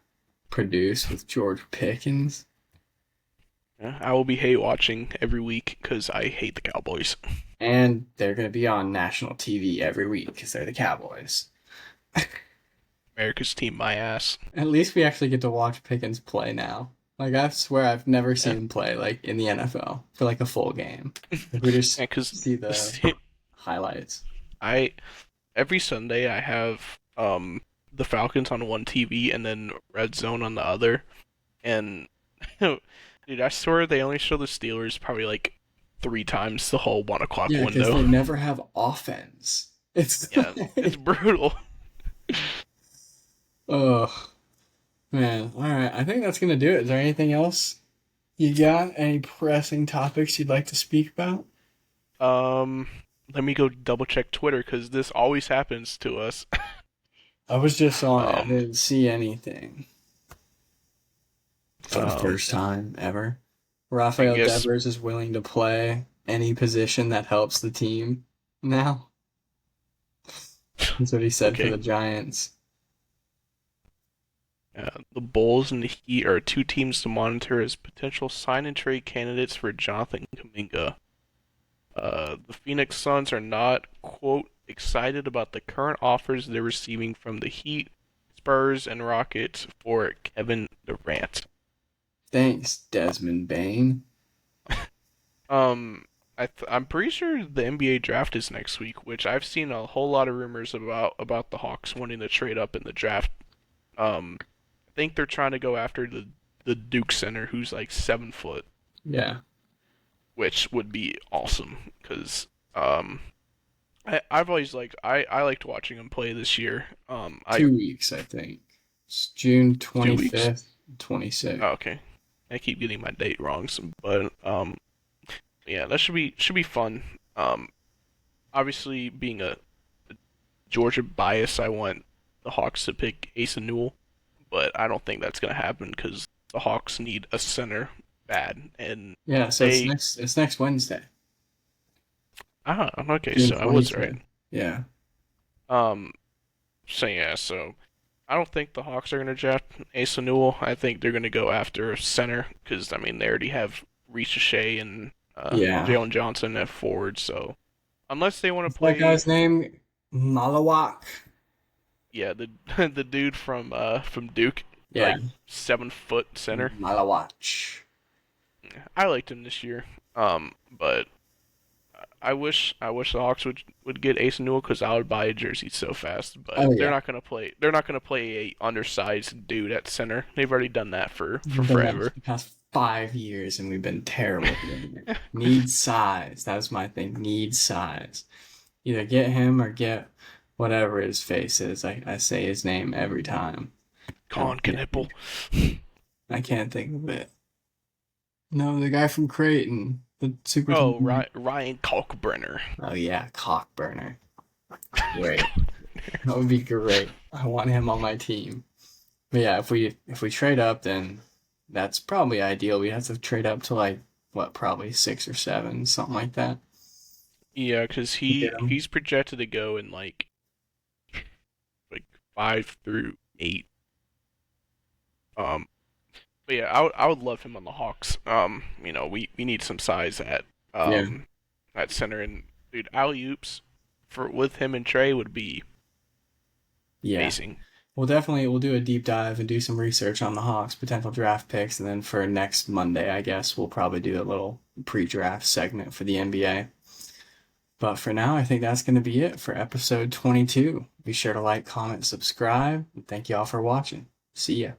produce with George Pickens. Yeah, I will be hate watching every week because I hate the Cowboys. And they're going to be on national TV every week because they're the Cowboys. America's team, my ass. At least we actually get to watch Pickens play now. Like I swear I've never Yeah, seen him play like in the NFL for like a full game. Like we just yeah, because see the highlights. I every Sunday I have the Falcons on one TV and then Red Zone on the other, and dude, I swear they only show the Steelers probably like 3 times the whole 1 o'clock Yeah, because window. they never have offense. It's Yeah, it's brutal. oh man. All right, I think that's gonna do it. Is there anything else you got? Any pressing topics you'd like to speak about? Um, Let me go double check Twitter because this always happens to us. I was just on it. I Um, didn't see anything for the um, first time ever. I Rafael guess Devers is willing to play any position that helps the team now. That's what he said for okay. the Giants. The Bulls and the Heat are two teams to monitor as potential sign and trade candidates for Jonathan Kuminga. The Phoenix Suns are not, quote, excited about the current offers they're receiving from the Heat, Spurs, and Rockets for Kevin Durant. Thanks, Desmond Bain. Um, I'm pretty sure the NBA draft is next week, which I've seen a whole lot of rumors about the Hawks wanting to trade up in the draft. I think they're trying to go after the Duke center who's like 7 foot, Yeah, which would be awesome because I've always I liked watching him play this year. I 2 weeks, I think. It's June 2 weeks. 25th, 26th. Oh, okay, I keep getting my date wrong, but yeah, that should be fun. Obviously being a Georgia bias, I want the Hawks to pick Asa Newell, but I don't think that's gonna happen because the Hawks need a center bad, and Yeah, so they it's next Wednesday, okay, June so I was right. 25th. Yeah. Um, so yeah, so I don't think the Hawks are gonna draft Asa Newell. I think they're gonna go after a center because I mean they already have Shea and Yeah. Jalen Johnson at forward, so unless they want to What's that play, guy's name? Malawak. yeah, the the dude from Duke, Yeah, like 7 foot center. Malawach. I liked him this year. But I wish the Hawks would get Ace Newell because I would buy a jersey so fast. But Oh they're yeah. not gonna play. They're not gonna play a undersized dude at center. They've already done that for We've done that for forever. the past 5 years and we've been terrible at doing it. Need size. That's my thing. Need size. Either get him or get whatever his face is. I say his name every time. I Con can't Knipple. think. I can't think of it. No, the guy from Creighton, the super Oh, team. Ryan Kalkbrenner. Oh yeah, Cockburner. Great. That would be great. I want him on my team. But yeah, if we trade up, then that's probably ideal. We have to trade up to like what, probably 6 or 7, something like that. Yeah, because To get him. he's projected to go in like 5 through 8. Um, But yeah, I would love him on the Hawks. We need some size Yeah, at center, and dude, alley oops for with him and Trey would be yeah. amazing. We'll do a deep dive and do some research on the Hawks potential draft picks, and then for next Monday, I guess we'll probably do a little pre-draft segment for the NBA. But for now, I think that's going to be it for episode 22. Be sure to like, comment, subscribe, and thank you all for watching. See ya.